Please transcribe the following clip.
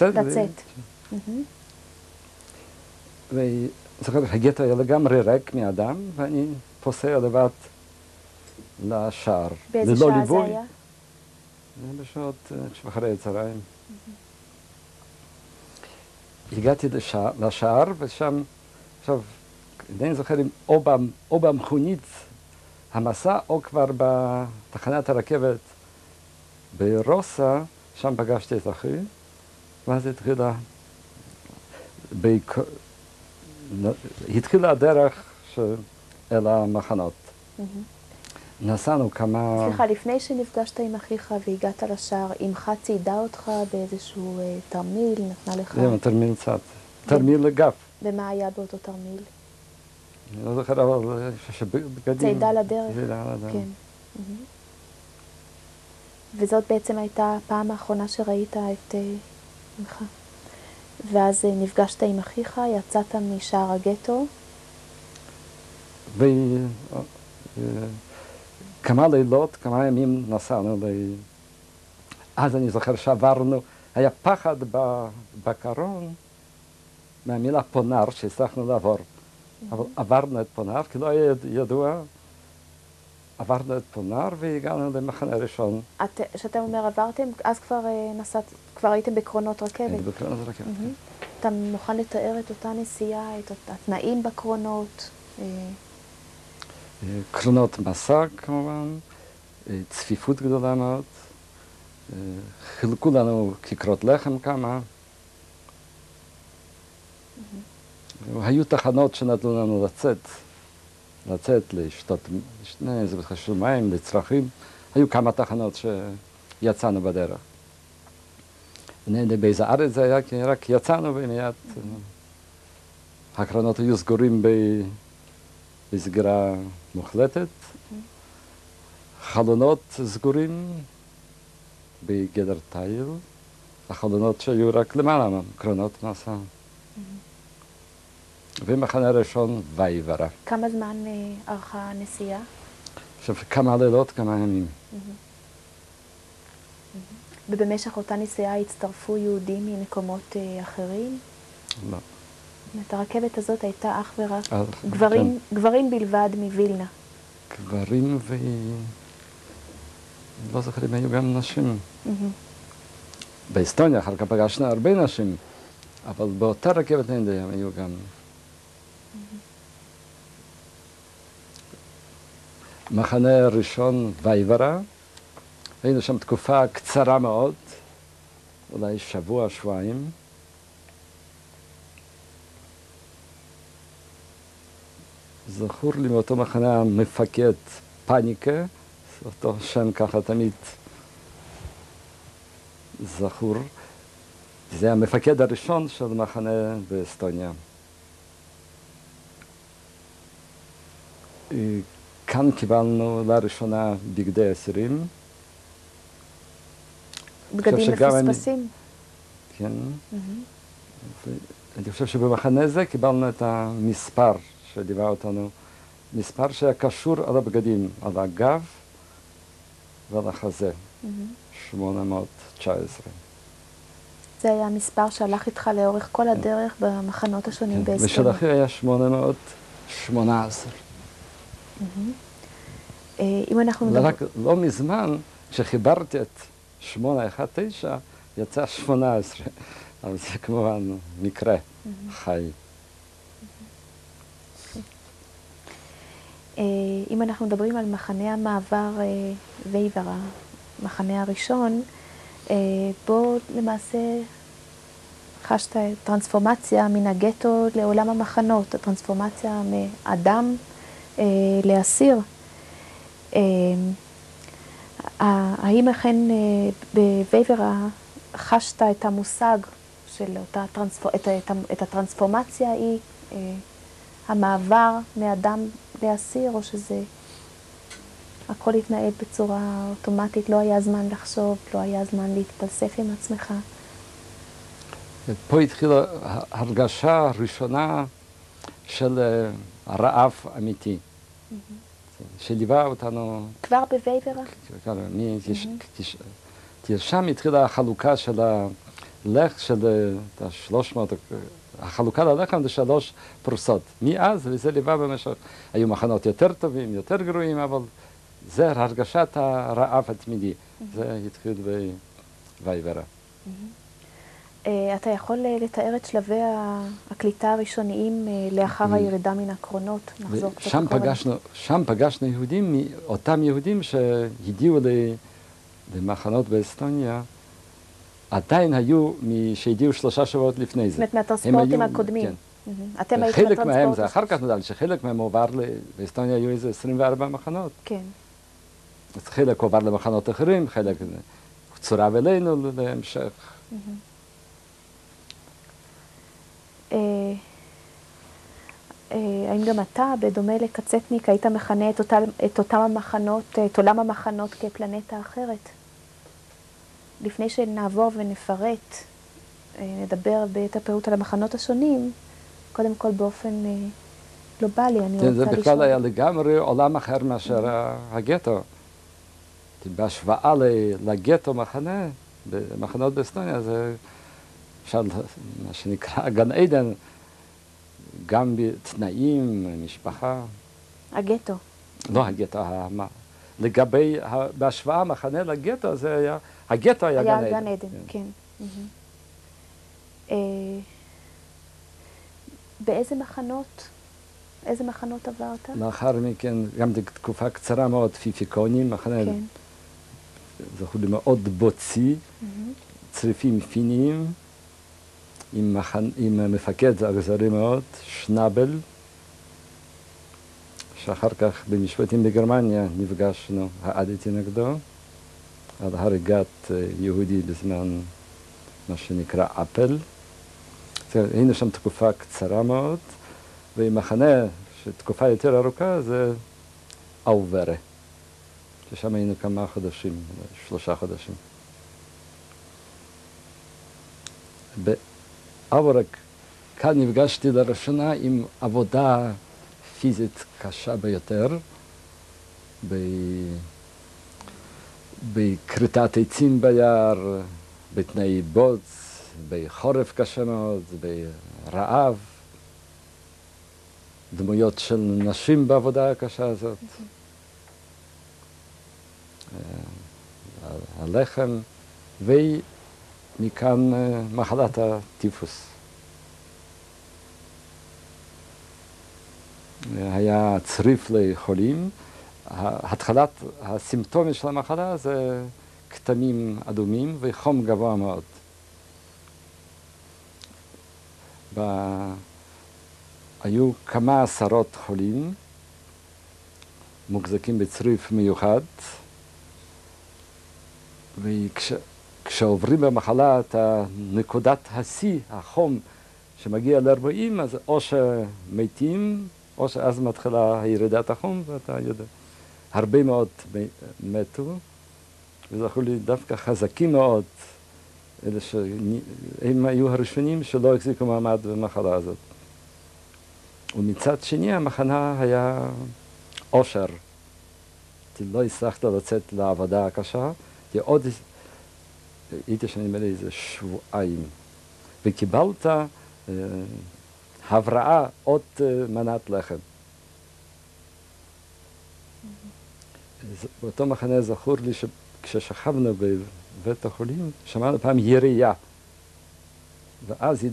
לצאת. וזוכר, הגטו היה לגמרי ריק מאדם, ואני פוסע לבד לשער. באיזה שעה זה היה? בשעות אחרי הצהריים. הגעתי לשער, ושם, עכשיו, אני זוכר אם או במכונית המסע, או כבר בתחנת הרכבת ברוסה, שם פגשתי את אחי, ואז התחילה הדרך אל המחנות. נסענו כמה... סליחה, לפני שנפגשת עם אחיך והגעת לשער, אמך ציידה אותך באיזשהו תרמיל, נתנה לך... זה תרמיל צד, תרמיל לגף. ומה היה באותו תרמיל? אני לא זוכר, אבל אני חושב שבגדים... ציידה לדרך. ציידה לדרך. כן. וזאת בעצם הייתה הפעם האחרונה שראית את אמך. ואז נפגשת עם אחיך, יצאת משער הגטו. כמה לילות, כמה ימים נסענו אז אני זוכר שעברנו, היה פחד בקרון מהמילה פונר שהצלחנו לעבור. אבל עברנו את פונר, כי לא היה ידוע. עברנו את פונר והגענו למחנה ראשון. כשאתה אומר עברתם, אז כבר הייתם בקרונות רכבת. הייתי בקרונות רכבת. אתה מוכן לתאר את אותה נסיעה, את התנאים בקרונות? קרונות מסע כמובן, צפיפות גדולה מאוד, חילקו לנו כיכרות לחם כמה. היו תחנות שנתנו לנו לצאת, לשתות של מים, לצרכים. היו כמה תחנות שיצאנו בדרך. אני יודע באיזה ארץ זה היה, כי רק יצאנו ומיד הקרונות היו סגורים בסגירה מוחלטת. חלונות סגורים בגדר תיל. החלונות שהיו רק למעלה, קרונות מסע. ומחנה ראשון וייברה. כמה זמן ארכה הנסיעה? עכשיו, כמה לילות, כמה ימים. ובמשך אותה נסיעה הצטרפו יהודים ממקומות אחרים? לא. את הרכבת הזאת הייתה אך ורק גברים בלבד מווילנה. גברים לא זוכר אם היו גם נשים. באסטוניה אחר כך פגשנו הרבה נשים, אבל באותה רכבת אין די, היו גם... מחנה ראשון וייברה, היינו שם תקופה קצרה מאוד, אולי שבוע, שבועיים. זכור לי מאותו מחנה המפקד פניקה, אותו שם ככה תמיד זכור. זה המפקד הראשון של מחנה באסטוניה. כאן קיבלנו לראשונה בגדי אסירים. בגדים מפוספסים? כן. אני חושב שבמחנה זה קיבלנו את המספר שליווה אותנו, מספר שהיה קשור על הבגדים, על הגב ועל החזה, 819. זה היה המספר שהלך איתך לאורך כל הדרך במחנות השונים באסטוניה. ושל אחי היה 818. אם אנחנו מדברים... רק לא מזמן, כשחיברתי את 819, יצא 18. אבל זה כמובן מקרה חי. אם אנחנו מדברים על מחנה המעבר וייברה, מחנה הראשון, בו למעשה חשת טרנספורמציה מן הגטו לעולם המחנות, הטרנספורמציה מאדם לאסיר. האם אכן בווייברה חשת את המושג של את הטרנספורמציה היא המעבר מאדם לאסיר, או שזה הכל התנהל בצורה אוטומטית, לא היה זמן לחשוב, לא היה זמן להתפלסף עם עצמך? פה התחילה הרגשה הראשונה של רעב אמיתי, שליווה אותנו... כבר בווייברה? כי שם התחילה החלוקה של הלך של 300, החלוקה ללחם זה 3 פרוסות. מאז, וזה ליווה במשך, היו מחנות יותר טובים, יותר גרועים, אבל זה הרגשת הרעב התמידי. זה התחיל ויברא. אתה יכול לתאר את שלבי הקליטה הראשוניים לאחר הירידה מן הקרונות? נחזור קצת אחורה. שם פגשנו יהודים, אותם יהודים שהגיעו למחנות באסטוניה, עדיין היו שהגיעו 3 שבועות לפני זה. זאת אומרת, מהטרנספורטים הקודמים. כן. אתם הייתם חלק מהם, מהטרנספורט. זה אחר כך נודע לי, שחלק מהם עובר, באסטוניה היו איזה 24 מחנות. כן. אז חלק עובר למחנות אחרים, חלק צורב אלינו להמשך. האם גם אתה, בדומה לקצטניק, היית מכנה את אותם המחנות, את עולם המחנות כפלנטה אחרת? לפני שנעבור ונפרט, נדבר ביתר פירוט על המחנות השונים, קודם כל באופן גלובלי, אני רוצה לשאול. זה בכלל היה לגמרי עולם אחר מאשר הגטו. בהשוואה לגטו מחנה, במחנות באסטוניה, זה אפשר, מה שנקרא גן עדן, גם בתנאים, משפחה. הגטו. לא הגטו, לגבי, בהשוואה המחנה לגטו, זה היה, הגטו היה גן עדן. היה גן עדן, כן. באיזה מחנות עברת? לאחר מכן, גם תקופה קצרה מאוד, פיפיקונים, מחנה, זכו לי מאוד בוצי, צריפים פיניים, עם מפקד אכזרי מאוד, שנאבל, שאחר כך במשפטים בגרמניה נפגשנו, העדתי נגדו, על הריגת יהודי בזמן מה שנקרא אפל. היינו שם תקופה קצרה מאוד, ומחנה שתקופה יותר ארוכה זה אוברה, ששם היינו כמה חודשים, 3 חודשים. באוברה כאן נפגשתי לראשונה עם עבודה פיזית קשה ביותר, בכריתת עצים ביער, בתנאי בוץ, בחורף קשה מאוד, ברעב, דמויות של נשים בעבודה הקשה הזאת, הלחם, ומכאן מחלת הטיפוס. היה צריף לחולים. התחלת הסימפטומים של המחלה זה כתמים אדומים וחום גבוה מאוד. היו כמה עשרות חולים מוחזקים בצריף מיוחד, וכשעוברים במחלה את נקודת השיא, החום שמגיע ל-40, אז או שמתים, או שאז מתחילה ירידת החום, ואתה יודע. הרבה מאוד מתו, וזכו לי דווקא חזקים מאוד, אלה שהם היו הראשונים שלא החזיקו מעמד במחלה הזאת. ומצד שני, המחנה היה אושר. לא הצלחת לצאת לעבודה הקשה, הייתי שאני מלא איזה 2 שבועות, וקיבלת הבראה עוד מנת לחם. באותו מחנה זכור לי שכששכבנו בבית החולים, שמענו פעם ירייה, ואז